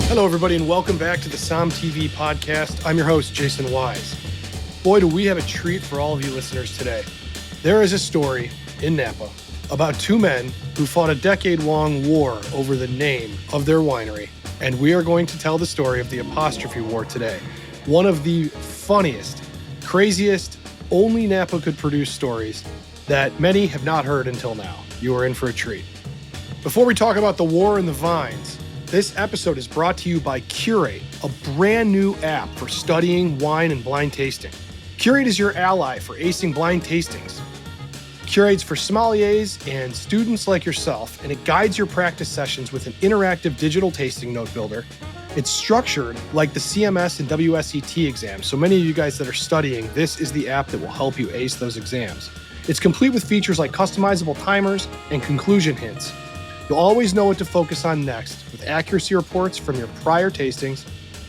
Hello, everybody, and welcome back to the SOM TV podcast. I'm your host, Jason Wise. Boy, do we have a treat for all of you listeners today. There is a story in Napa about two men who fought a decade-long war over the name of their winery, and we are going to tell the story of the Apostrophe War today. One of the funniest, craziest, only Napa could produce stories that many have not heard until now. You are in for a treat. Before we talk about the war and the vines, this episode is brought to you by Curate, a brand new app for studying wine and blind tasting. Curate is your ally for acing blind tastings. Curate's for sommeliers and students like yourself, and it guides your practice sessions with an interactive digital tasting note builder. It's structured like the CMS and WSET exams, so many of you guys that are studying, this is the app that will help you ace those exams. It's complete with features like customizable timers and conclusion hints. You'll always know what to focus on next with accuracy reports from your prior tastings.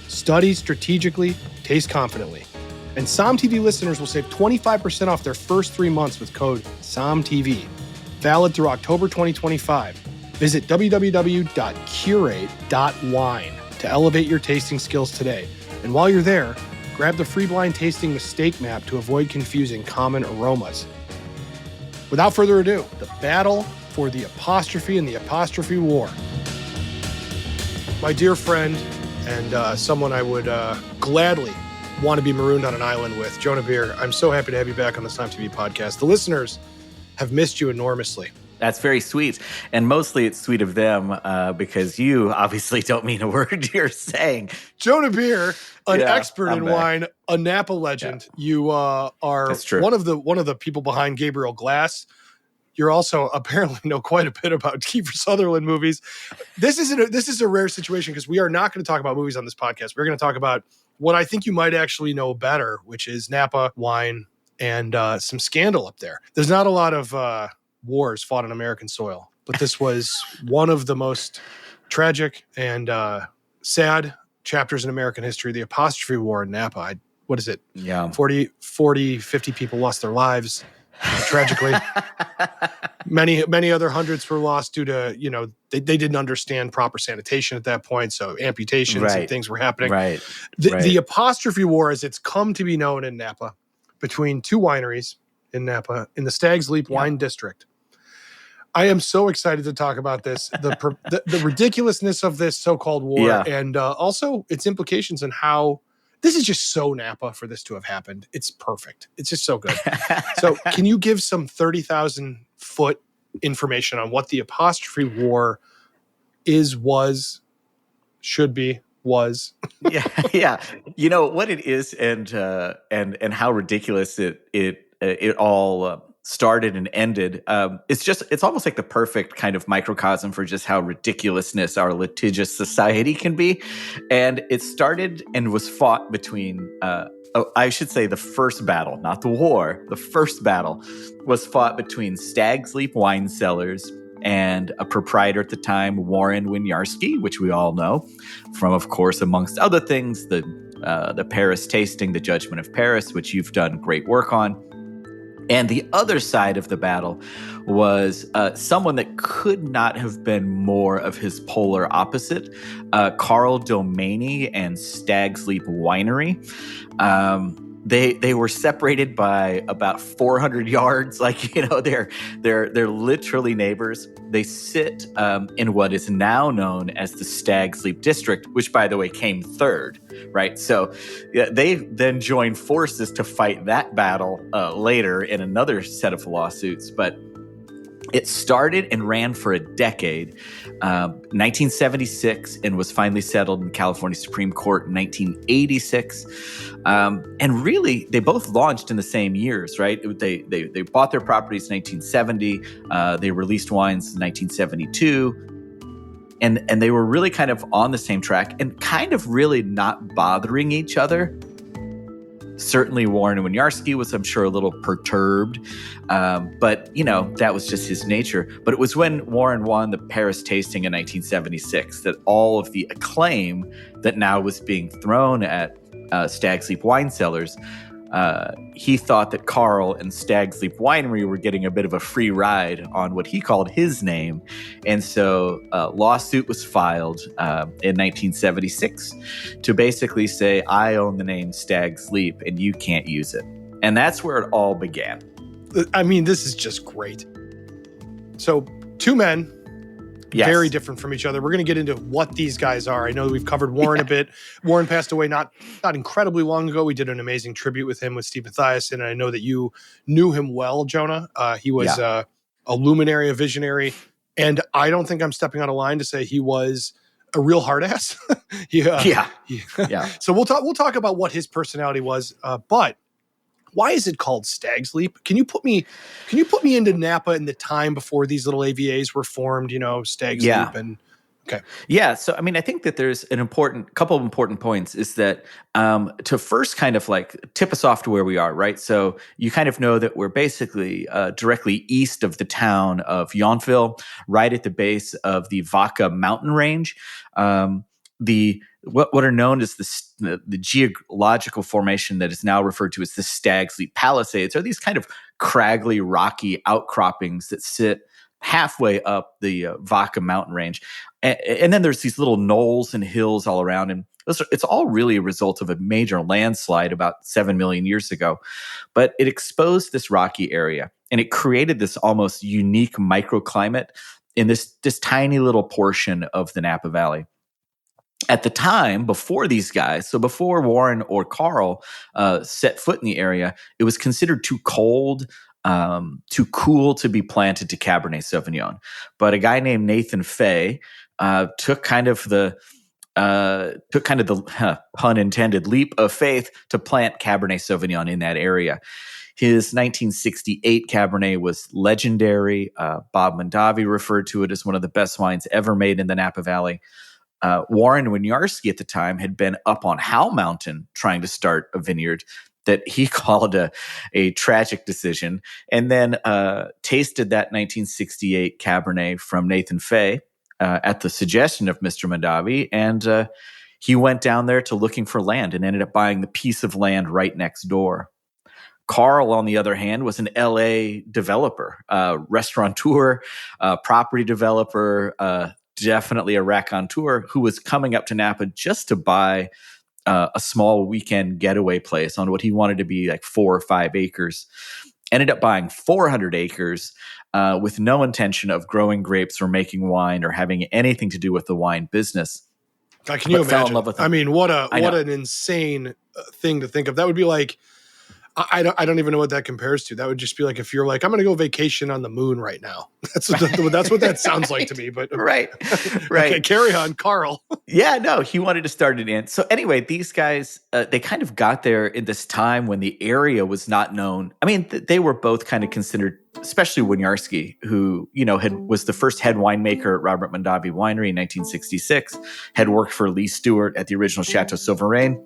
Study strategically, taste confidently. And SOM TV listeners will save 25% off their first 3 months with code SOMTV. Valid through October 2025. Visit www.curate.wine to elevate your tasting skills today. And while you're there, grab the free blind tasting mistake map to avoid confusing common aromas. Without further ado, the battle for the Apostrophe and the Apostrophe War. My dear friend and someone I would gladly want to be marooned on an island with, Jonah Beer, I'm so happy to have you back on the SOM TV podcast. The listeners have missed you enormously. That's very sweet. And mostly it's sweet of them because you obviously don't mean a word you're saying. Jonah Beer, an expert in wine, a Napa legend. Yeah. You are one of the people behind Gabriel Glass. You're also apparently know quite a bit about Kiefer Sutherland movies. This is a rare situation because we are not going to talk about movies on this podcast. We're going to talk about what I think you might actually know better, which is Napa wine and some scandal up there. There's not a lot of wars fought on American soil, but this was one of the most tragic and sad chapters in American history, the Apostrophe War in Napa. What is it? Yeah. 40, 50 people lost their lives. Tragically, many other hundreds were lost due to, they didn't understand proper sanitation at that point. So amputations and things were happening. The Apostrophe War, as it's come to be known in Napa, between two wineries in Napa in the Stags Leap Wine District. I am so excited to talk about this, the ridiculousness of this so-called war, and also its implications and how this is just so Napa for this to have happened. It's perfect. It's just so good. So can you give some 30,000 foot information on what the Apostrophe War should be? Yeah. You know what it is and how ridiculous it all started and ended. It's almost like the perfect kind of microcosm for just how ridiculousness our litigious society can be. And it started and was fought between, I should say the first battle, not the war. The first battle was fought between Stags Leap Wine Cellars and a proprietor at the time, Warren Winiarski, which we all know from, of course, amongst other things, the Paris tasting, the Judgment of Paris, which you've done great work on. And the other side of the battle was someone that could not have been more of his polar opposite, Carl Domaney and Stags Leap Winery. They were separated by about 400 yards. They're literally neighbors. They sit in what is now known as the Stags Leap District, which, by the way, came third, right? So they then joined forces to fight that battle later in another set of lawsuits. But it started and ran for a decade, 1976, and was finally settled in California Supreme Court in 1986. And really, they both launched in the same years, right? They bought their properties in 1970. They released wines in 1972. And they were really kind of on the same track and kind of really not bothering each other. Certainly Warren Winiarski was, I'm sure, a little perturbed, but, that was just his nature. But it was when Warren won the Paris tasting in 1976 that all of the acclaim that now was being thrown at Stags Leap Wine Cellars he thought that Carl and Stag's Leap Winery were getting a bit of a free ride on what he called his name. And so a lawsuit was filed in 1976 to basically say, I own the name Stag's Leap and you can't use it. And that's where it all began. I mean, this is just great. So, two men, yes. very different from each other. We're going to get into what these guys are. I know we've covered Warren a bit. Warren passed away not incredibly long ago. We did an amazing tribute with him with Steve Mathias, and I know that you knew him well, Jonah. He was a luminary, a visionary, and I don't think I'm stepping out of line to say he was a real hard ass. So we'll talk about what his personality was, but why is it called Stag's Leap? Can you put me into Napa in the time before these little AVAs were formed, Stag's Leap and okay. Yeah. So, I mean, I think that there's couple of important points is that to first kind of like tip us off to where we are, right? So you kind of know that we're basically directly east of the town of Yountville, right at the base of the Vaca mountain range. What are known as the geological formation that is now referred to as the Stag's Leap Palisades are these kind of craggly, rocky outcroppings that sit halfway up the Vaca mountain range. And then there's these little knolls and hills all around. And it's all really a result of a major landslide about 7 million years ago. But it exposed this rocky area and it created this almost unique microclimate in this tiny little portion of the Napa Valley. At the time, before these guys, so before Warren or Carl set foot in the area, it was considered too cold, too cool to be planted to Cabernet Sauvignon. But a guy named Nathan Fay took kind of the pun intended leap of faith to plant Cabernet Sauvignon in that area. His 1968 Cabernet was legendary. Bob Mondavi referred to it as one of the best wines ever made in the Napa Valley. Warren Winiarski at the time had been up on Howell Mountain trying to start a vineyard that he called a tragic decision, and then tasted that 1968 Cabernet from Nathan Fay at the suggestion of Mr. Mondavi, and he went down there to looking for land and ended up buying the piece of land right next door. Carl, on the other hand, was an LA developer, restaurateur, property developer, definitely a raconteur who was coming up to Napa just to buy a small weekend getaway place on what he wanted to be like 4 or 5 acres. Ended up buying 400 acres with no intention of growing grapes or making wine or having anything to do with the wine business. God, can you imagine? I mean, what an insane thing to think of. That would be like, I don't even know what that compares to. That would just be like if you're like, I'm going to go vacation on the moon right now. That's what that sounds like to me. But right. Okay, carry on, Carl. Yeah, no, he wanted to start it in. So anyway, these guys, they kind of got there in this time when the area was not known. I mean, they were both kind of considered, especially Winiarski, who was the first head winemaker at Robert Mondavi Winery in 1966, had worked for Lee Stewart at the original Chateau Souverain.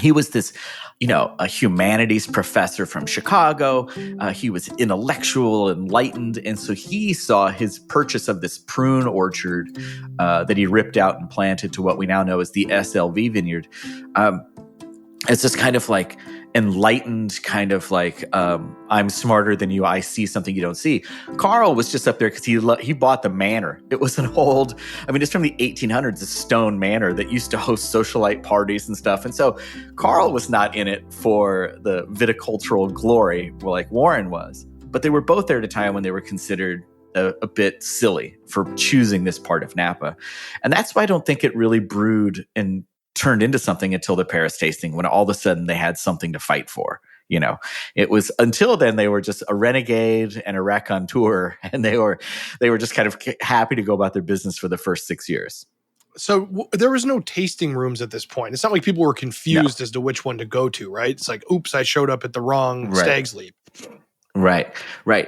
He was this, a humanities professor from Chicago. He was intellectual, enlightened. And so he saw his purchase of this prune orchard that he ripped out and planted to what we now know as the SLV vineyard as this kind of like enlightened kind of like, I'm smarter than you. I see something you don't see. Carl was just up there because he bought the manor. It was an old, it's from the 1800s, a stone manor that used to host socialite parties and stuff. And so Carl was not in it for the viticultural glory like Warren was. But they were both there at a time when they were considered a bit silly for choosing this part of Napa. And that's why I don't think it really brewed and turned into something until the Paris tasting, when all of a sudden they had something to fight for. It was until then they were just a renegade and a raconteur, and they were just kind of happy to go about their business for the first 6 years. So there was no tasting rooms at this point. It's not like people were confused as to which one to go to, right? It's like, oops, I showed up at the wrong Stag's Leap. Right.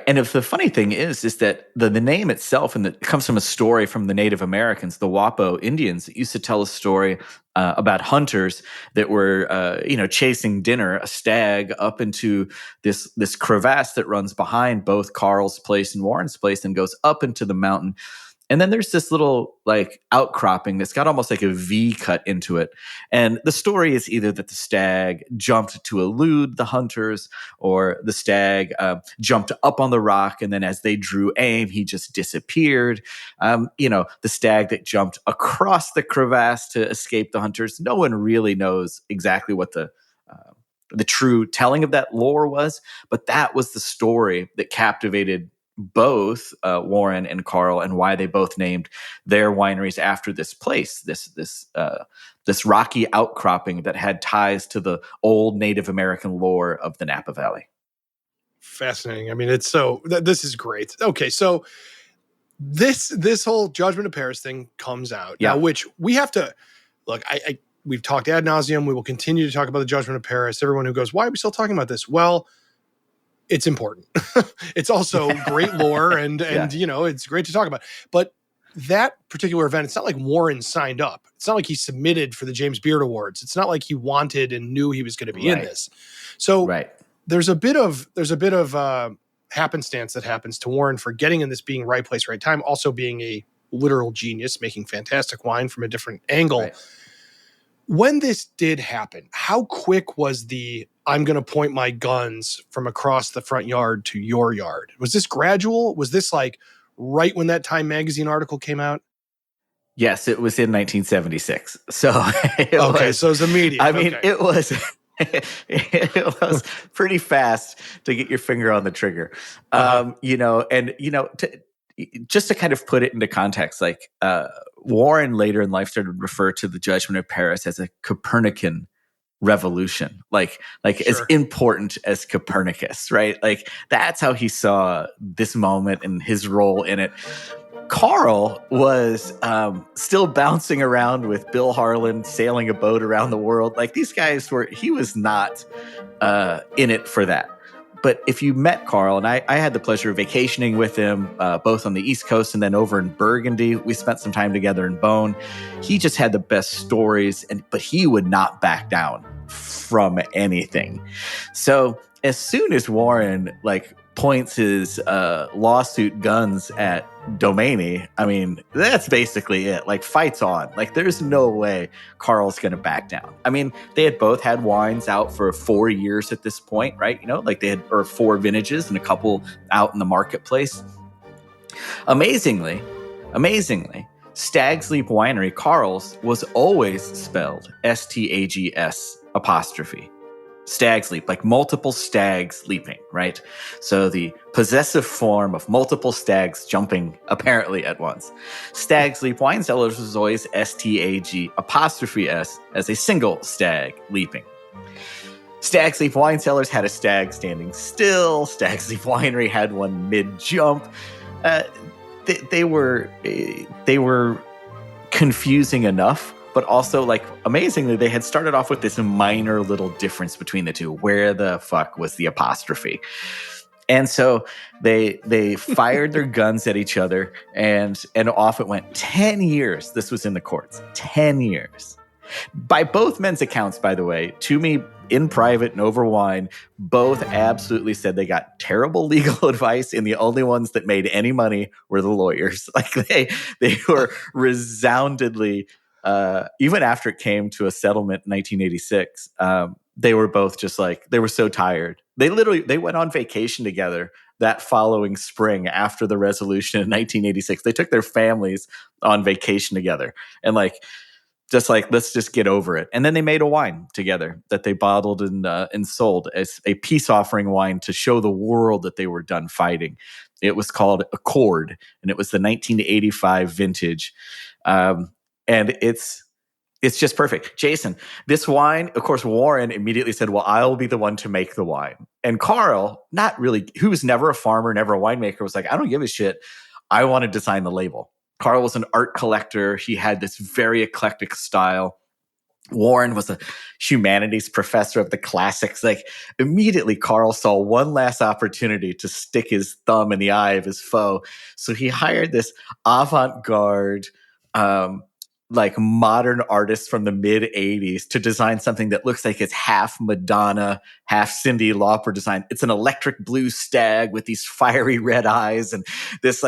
And if the funny thing is that the name itself, and it comes from a story from the Native Americans, the Wapo Indians, that used to tell a story about hunters that were, chasing dinner, a stag, up into this crevasse that runs behind both Carl's place and Warren's place and goes up into the mountain. And then there's this little like outcropping that's got almost like a V cut into it. And the story is either that the stag jumped to elude the hunters, or the stag jumped up on the rock, and then as they drew aim, he just disappeared. The stag that jumped across the crevasse to escape the hunters. No one really knows exactly what the true telling of that lore was, but that was the story that captivated both Warren and Carl, and why they both named their wineries after this place, this rocky outcropping that had ties to the old Native American lore of the Napa Valley. Fascinating. I mean, this is great. Okay, so this whole Judgment of Paris thing comes out now, which we have to look. We've talked ad nauseum. We will continue to talk about the Judgment of Paris. Everyone who goes, why are we still talking about this? Well, it's important. It's also great lore, and it's great to talk about. But that particular event, it's not like Warren signed up. It's not like he submitted for the James Beard Awards. It's not like he wanted and knew he was going to be in this. So there's a bit of happenstance that happens to Warren for getting in this, being right place, right time, also being a literal genius, making fantastic wine from a different angle. Right. When this did happen, how quick was I'm going to point my guns from across the front yard to your yard? Was this gradual? Was this like right when that Time magazine article came out? Yes, it was in 1976. So so it was immediate. I mean, it was it was pretty fast to get your finger on the trigger. Just to kind of put it into context, like Warren later in life started to refer to the Judgment of Paris as a Copernican revolution, like as important as Copernicus, right? Like that's how he saw this moment and his role in it. Carl was still bouncing around with Bill Harlan, sailing a boat around the world. Like these guys he was not in it for that. But if you met Carl, and I had the pleasure of vacationing with him, both on the East Coast and then over in Burgundy, we spent some time together in Beaune. He just had the best stories, but he would not back down from anything. So as soon as Warren points his lawsuit guns at Domaine, I mean, that's basically it. Like, fight's on. Like, there's no way Carl's going to back down. I mean, they had both had wines out for 4 years at this point, right? They had 4 vintages and a couple out in the marketplace. Amazingly, Stag's Leap Winery, Carl's, was always spelled Stags apostrophe. Stag's leap, like multiple stags leaping, right? So the possessive form of multiple stags jumping apparently at once. Stag's Leap Wine Cellars was always Stag apostrophe S as a single stag leaping. Stag's Leap Wine Cellars had a stag standing still. Stag's Leap Winery had one mid-jump. They were confusing enough. But also, amazingly, they had started off with this minor little difference between the two. Where the fuck was the apostrophe? And so they fired their guns at each other, and off it went. 10 years. This was in the courts. 10 years. By both men's accounts, by the way, to me, in private and over wine, both absolutely said they got terrible legal advice, and the only ones that made any money were the lawyers. They were resoundingly... even after it came to a settlement in 1986, they were both just they were so tired. They went on vacation together that following spring after the resolution in 1986. They took their families on vacation together and let's just get over it. And then they made a wine together that they bottled and sold as a peace offering wine to show the world that they were done fighting. It was called Accord, and it was the 1985 vintage. And it's just perfect. Jason, this wine, of course, Warren immediately said, well, I'll be the one to make the wine. And Carl, not really, who was never a farmer, never a winemaker, was like, I don't give a shit. I want to design the label. Carl was an art collector. He had this very eclectic style. Warren was a humanities professor of the classics. Immediately, Carl saw one last opportunity to stick his thumb in the eye of his foe. So he hired this avant-garde, modern artists from the mid 80s to design something that looks like it's half Madonna, half Cyndi Lauper design. It's an electric blue stag with these fiery red eyes and this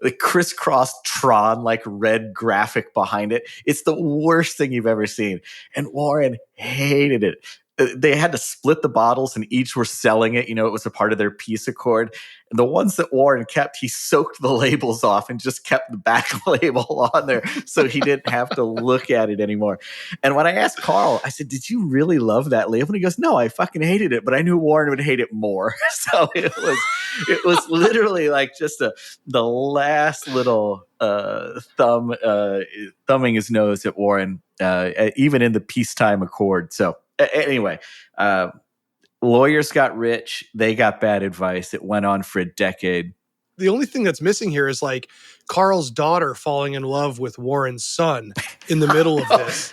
the crisscross Tron like red graphic behind it. It's the worst thing you've ever seen. And Warren hated it. They had to split the bottles and each were selling it. It was a part of their peace accord. And the ones that Warren kept, he soaked the labels off and just kept the back label on there so he didn't have to look at it anymore. And when I asked Carl, I said, "Did you really love that label?" And he goes, "No, I fucking hated it, but I knew Warren would hate it more." So it was literally like just the last little thumbing his nose at Warren, even in the peacetime accord. So anyway, lawyers got rich. They got bad advice. It went on for a decade. The only thing that's missing here is like Carl's daughter falling in love with Warren's son in the middle of this,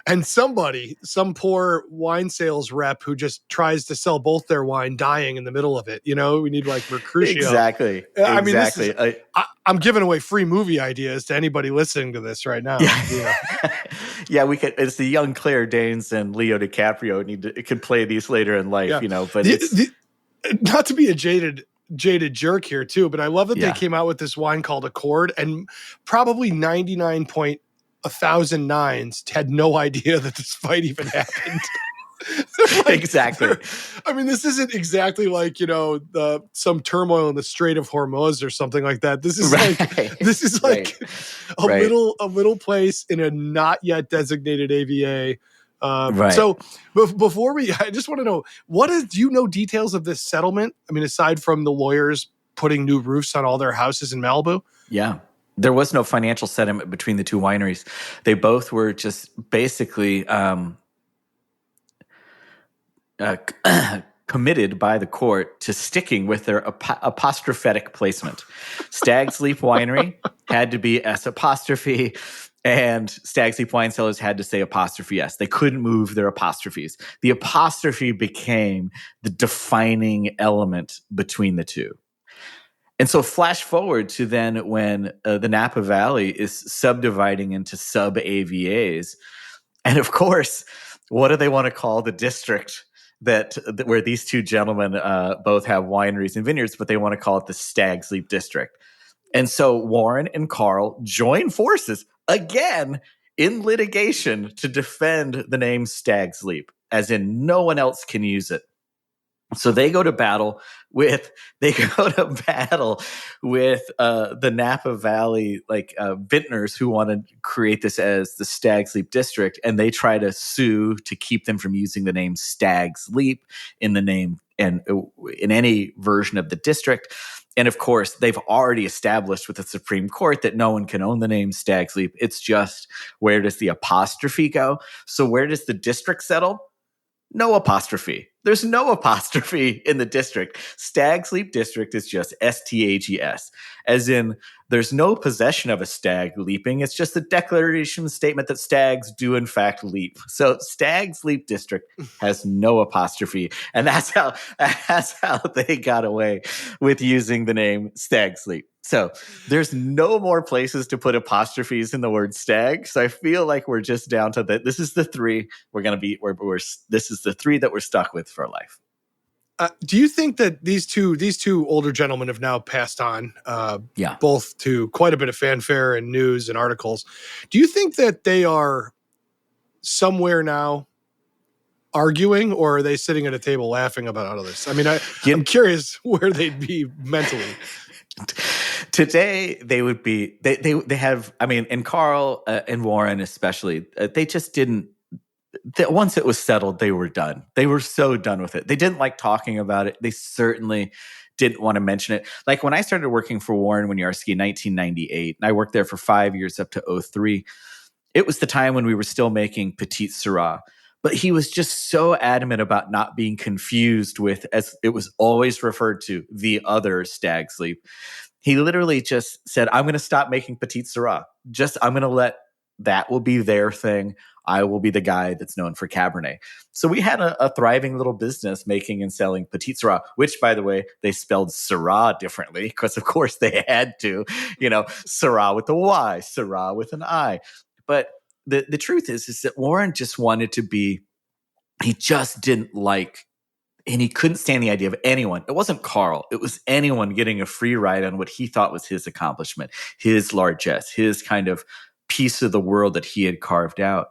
and somebody, some poor wine sales rep who just tries to sell both their wine dying in the middle of it. We need like Mercutio. Exactly. I mean, I'm giving away free movie ideas to anybody listening to this right now. Yeah. Yeah, we could. It's the young Claire Danes and Leo DiCaprio could play these later in life, But not to be a jaded jerk here too, but I love that they came out with this wine called Accord, and probably 99.1009s had no idea that this fight even happened. Exactly. I mean, this isn't exactly like some turmoil in the Strait of Hormuz or something like that. This is a little place in a not yet designated AVA. So before I just want to know, do you know details of this settlement? I mean, aside from the lawyers putting new roofs on all their houses in Malibu? Yeah. There was no financial settlement between the two wineries. They both were just basically committed by the court to sticking with their apostrophetic placement. Stag's Leap Winery had to be S apostrophe, and Stag's Leap Wine Cellars had to say apostrophe S. They couldn't move their apostrophes. The apostrophe became the defining element between the two. And so flash forward to then when the Napa Valley is subdividing into sub-AVAs. And of course, what do they want to call the district that where these two gentlemen both have wineries and vineyards, but they want to call it the Stag's Leap District. And so Warren and Carl join forces again in litigation to defend the name Stag's Leap, as in no one else can use it. So they go to battle with the Napa Valley vintners who want to create this as the Stag's Leap District, and they try to sue to keep them from using the name Stag's Leap in the name and in any version of the district. And of course, they've already established with the Supreme Court that no one can own the name Stag's Leap. It's just, where does the apostrophe go? So where does the district settle? No apostrophe. There's no apostrophe in the district. Stag's Leap District is just STAGS, as in there's no possession of a stag leaping. It's just a declaration statement that stags do in fact leap. So Stag's Leap District has no apostrophe, and that's how they got away with using the name Stag's Leap. So there's no more places to put apostrophes in the word stag. So I feel like we're just down to that. This is the three this is the three that we're stuck with for life. Do you think that these two older gentlemen have now passed on, both to quite a bit of fanfare and news and articles? Do you think that they are somewhere now arguing, or are they sitting at a table laughing about all of this? I mean, I'm curious where they'd be mentally. Today, they would be, they have, I mean, and Carl and Warren especially, they just didn't, once it was settled, they were done. They were so done with it. They didn't like talking about it. They certainly didn't want to mention it. Like when I started working for Warren Winiarski in 1998, and I worked there for 5 years up to 2003, it was the time when we were still making Petite Syrah. But he was just so adamant about not being confused with, as it was always referred to, the other Stag's Leap. He literally just said, I'm going to stop making Petite Syrah. I'm going to let that will be their thing. I will be the guy that's known for Cabernet. So we had a thriving little business making and selling Petite Syrah, which, by the way, they spelled Syrah differently because, of course, they had to, Syrah with a Y, Syrah with an I. But the truth is that Warren just wanted to be, he just didn't like And he couldn't stand the idea of anyone. It wasn't Carl. It was anyone getting a free ride on what he thought was his accomplishment, his largesse, his kind of piece of the world that he had carved out.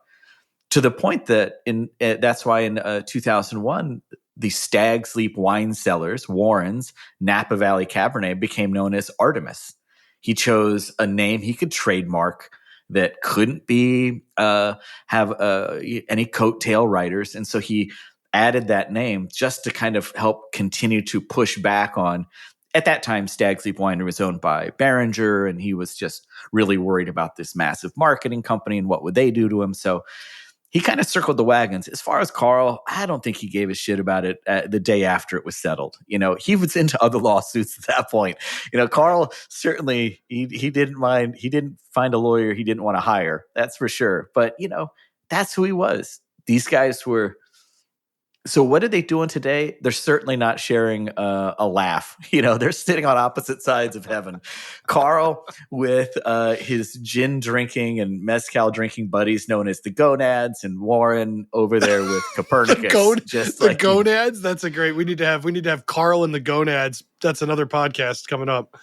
To the point that that's why in 2001, the Stag's Leap wine cellars, Warren's Napa Valley Cabernet, became known as Artemis. He chose a name he could trademark that couldn't be have any coattail writers, and so he added that name just to kind of help continue to push back on. At that time, Stag's Leap Winery was owned by Behringer, and he was just really worried about this massive marketing company and what would they do to him. So he kind of circled the wagons. As far as Carl, I don't think he gave a shit about it the day after it was settled. He was into other lawsuits at that point. Carl certainly, he didn't mind. He didn't find a lawyer he didn't want to hire. That's for sure. But, that's who he was. These guys were. So what are they doing today? They're certainly not sharing a laugh. They're sitting on opposite sides of heaven. Carl with his gin drinking and mezcal drinking buddies known as the Gonads, and Warren over there with Copernicus. the Gonads. That's a great. We need to have Carl and the Gonads. That's another podcast coming up.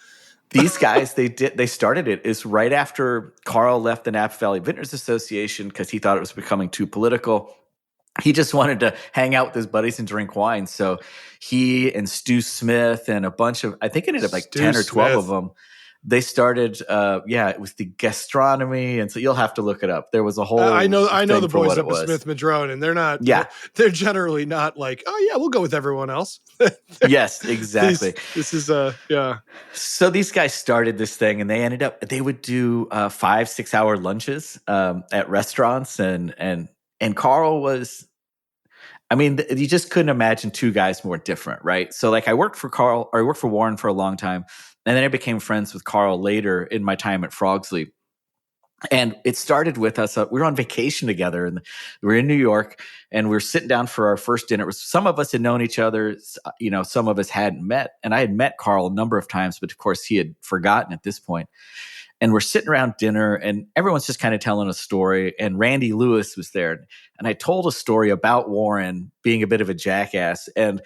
These guys, they started it is right after Carl left the Napa Valley Vintners Association because he thought it was becoming too political. He just wanted to hang out with his buddies and drink wine. So he and Stu Smith and a bunch of, I think it ended up like 10 or 12 of them. They started, it was the gastronomy. And so you'll have to look it up. There was a whole, I know the boys up at Smith Madrone, and they're not, they're generally not like, oh yeah, we'll go with everyone else. Yes, exactly. This is So these guys started this thing, and they would do 5-6 hour lunches at restaurants, and Carl was, you just couldn't imagine two guys more different, right? So like I worked for Warren for a long time, and then I became friends with Carl later in my time at Frogsley. And it started with us. We were on vacation together, and we were in New York, and we were sitting down for our first dinner. Some of us had known each other, some of us hadn't met. And I had met Carl a number of times, but of course he had forgotten at this point. And we're sitting around dinner, and everyone's just kind of telling a story. And Randy Lewis was there. And I told a story about Warren being a bit of a jackass. And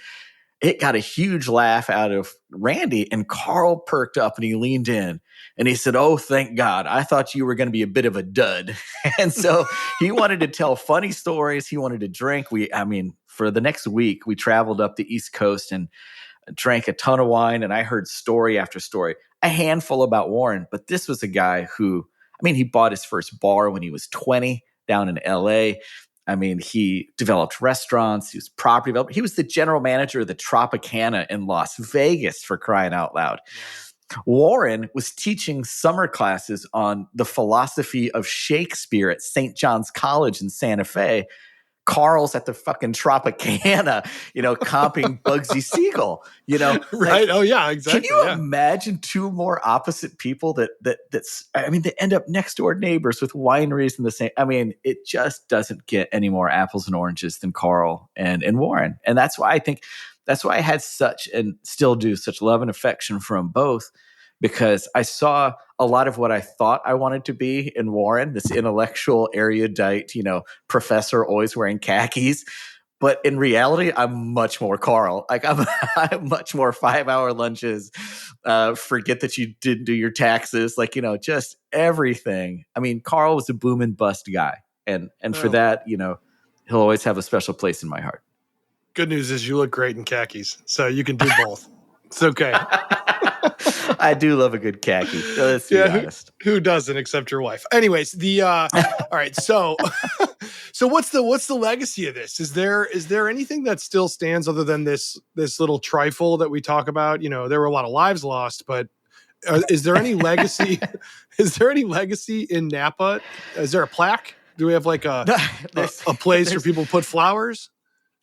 it got a huge laugh out of Randy. And Carl perked up, and he leaned in, and he said, "Oh, thank God. I thought you were going to be a bit of a dud." And so he wanted to tell funny stories. He wanted to drink. For the next week, we traveled up the East Coast and drank a ton of wine. And I heard story after story. A handful about Warren, but this was a guy who, he bought his first bar when he was 20 down in LA. He developed restaurants. He was property developer. He was the general manager of the Tropicana in Las Vegas, for crying out loud. Yeah. Warren was teaching summer classes on the philosophy of Shakespeare at St. John's College in Santa Fe. Carl's at the fucking Tropicana, comping Bugsy Siegel, right? Oh yeah, exactly. Can you imagine two more opposite people that they end up next door neighbors with wineries in the same. It just doesn't get any more apples and oranges than Carl and Warren, and that's why I had such, and still do, such love and affection for them both. Because I saw a lot of what I thought I wanted to be in Warren, this intellectual, erudite, professor always wearing khakis. But in reality, I'm much more Carl. Like I'm much more 5-hour lunches. Forget that you didn't do your taxes. Just everything. Carl was a boom and bust guy, and for that, he'll always have a special place in my heart. Good news is you look great in khakis, so you can do both. It's okay. I do love a good khaki. Let's be honest. Who doesn't, except your wife? Anyways, all right. So what's the legacy of this? Is there anything that still stands other than this little trifle that we talk about? There were a lot of lives lost, but is there any legacy? Is there any legacy in Napa? Is there a plaque? Do we have like a place where people put flowers?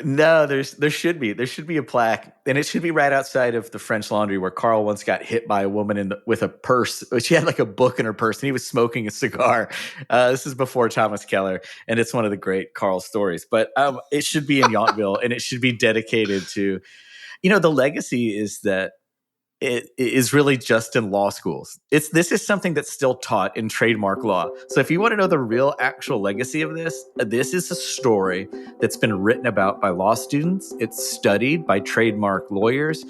No, there should be. There should be a plaque, and it should be right outside of the French Laundry where Carl once got hit by a woman with a purse. She had like a book in her purse, and he was smoking a cigar. This is before Thomas Keller, and it's one of the great Carl stories. But it should be in Yountville, and it should be dedicated to, the legacy is that it is really just in law schools. This is something that's still taught in trademark law. So if you want to know the real actual legacy of this is a story that's been written about by law students. It's studied by trademark lawyers.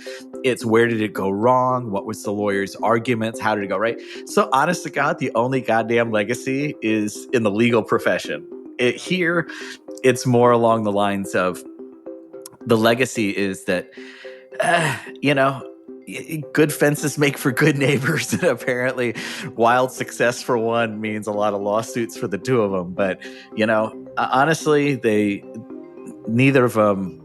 It's where did it go wrong? What was the lawyer's arguments? How did it go right? So honest to God, the only goddamn legacy is in the legal profession. Here, it's more along the lines of the legacy is that, good fences make for good neighbors. And apparently wild success for one means a lot of lawsuits for the two of them. But, honestly, neither of them,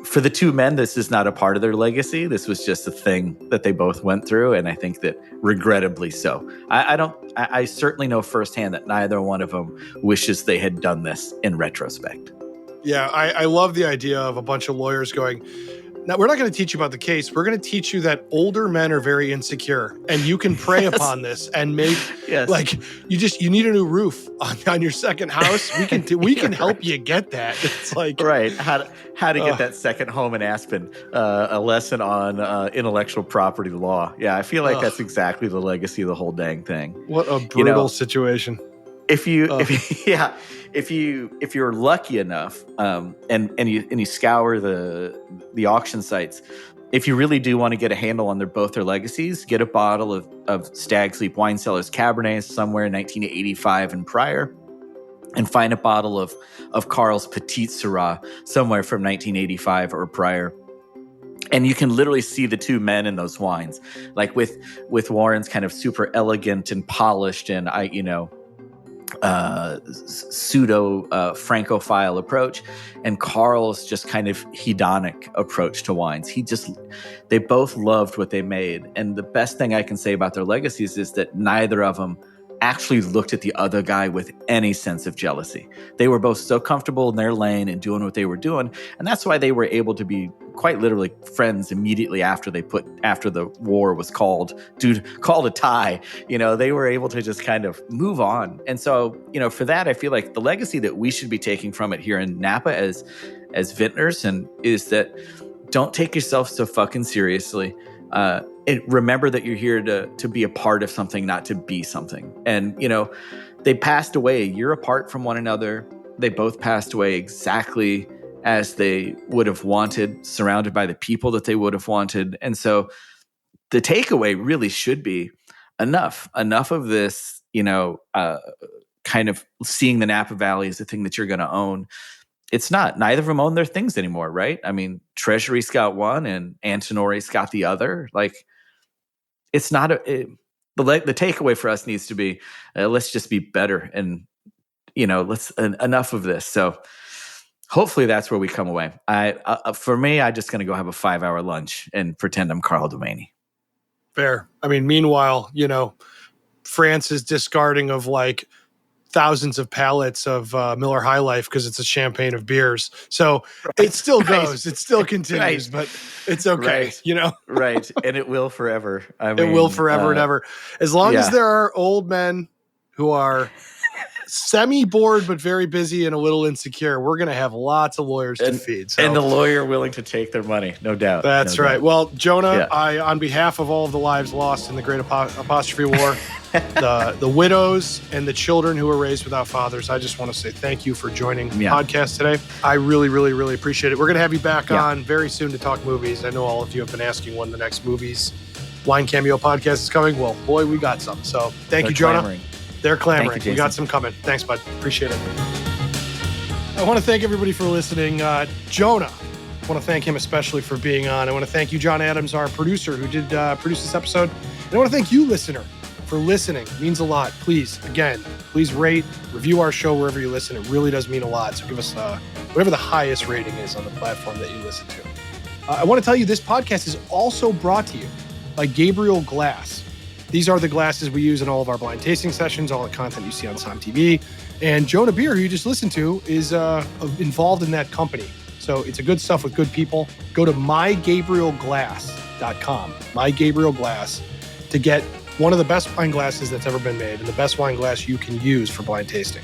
for the two men, this is not a part of their legacy. This was just a thing that they both went through. And I think that regrettably so. I certainly know firsthand that neither one of them wishes they had done this in retrospect. Yeah, I love the idea of a bunch of lawyers going, now, we're not going to teach you about the case. We're going to teach you that older men are very insecure, and you can prey upon this and make you need a new roof on your second house. We can help you get that. It's like right how to get that second home in Aspen. A lesson on intellectual property law. Yeah, I feel like that's exactly the legacy of the whole dang thing. What a brutal situation. If you're lucky enough, and you scour the auction sites, if you really do want to get a handle on both their legacies, get a bottle of Stag's Leap Wine Cellars Cabernet somewhere in 1985 and prior, and find a bottle of Carl's Petit Syrah somewhere from 1985 or prior. And you can literally see the two men in those wines, like with Warren's kind of super elegant and polished and pseudo Francophile approach, and Carl's just kind of hedonic approach to wines. They both loved what they made. And the best thing I can say about their legacies is that neither of them actually looked at the other guy with any sense of jealousy. They were both so comfortable in their lane and doing what they were doing. And that's why they were able to be quite literally friends immediately after the war was called a tie. They were able to just kind of move on. And so, for that, I feel like the legacy that we should be taking from it here in Napa as vintners is that don't take yourself so fucking seriously. Remember that you're here to be a part of something, not to be something. And, they passed away a year apart from one another. They both passed away exactly as they would have wanted, surrounded by the people that they would have wanted. And so the takeaway really should be enough of this, kind of seeing the Napa Valley as the thing that you're going to own. It's not. Neither of them own their things anymore, right? I mean, Treasury's got one and Antinori's got the other. Like, it's not the takeaway for us needs to be, let's just be better and, enough of this. So hopefully that's where we come away. For me, I'm just going to go have a 5-hour lunch and pretend I'm Carl Domaney. Fair. I mean, meanwhile, France is discarding of like thousands of pallets of Miller High Life because it's a champagne of beers. So it still goes. It still continues, but it's okay, Right. And it will forever. It will forever and ever. As long as there are old men who are semi-bored but very busy and a little insecure, we're going to have lots of lawyers to feed. So. And the lawyer willing to take their money, no doubt. That's right. Well, Jonah, I, on behalf of all of the lives lost in the Great Apostrophe War, the widows and the children who were raised without fathers, I just want to say thank you for joining the podcast today. I really, really, really appreciate it. We're going to have you back on very soon to talk movies. I know all of you have been asking when the next movies Wine Cameo podcast is coming. Well, boy, we got some. So thank you, Jonah. Clamoring. They're clamoring. We got some coming. Thanks, bud. Appreciate it. I want to thank everybody for listening. Jonah, I want to thank him especially for being on. I want to thank you, John Adams, our producer, who did produce this episode. And I want to thank you, listener, for listening. It means a lot. Please rate, review our show wherever you listen. It really does mean a lot. So give us whatever the highest rating is on the platform that you listen to. I want to tell you this podcast is also brought to you by Gabriel Glass. These are the glasses we use in all of our blind tasting sessions, all the content you see on SOM TV. And Jonah Beer, who you just listened to, is involved in that company. So it's a good stuff with good people. Go to mygabrielglass.com, mygabrielglass, to get one of the best wine glasses that's ever been made and the best wine glass you can use for blind tasting.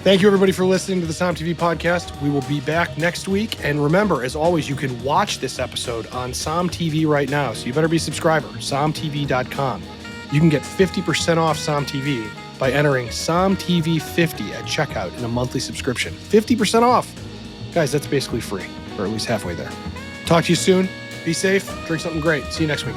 Thank you, everybody, for listening to the Som TV podcast. We will be back next week. And remember, as always, you can watch this episode on Som TV right now. So you better be a subscriber, somtv.com. You can get 50% off Som TV by entering SomTV50 at checkout in a monthly subscription. 50% off. Guys, that's basically free, or at least halfway there. Talk to you soon. Be safe. Drink something great. See you next week.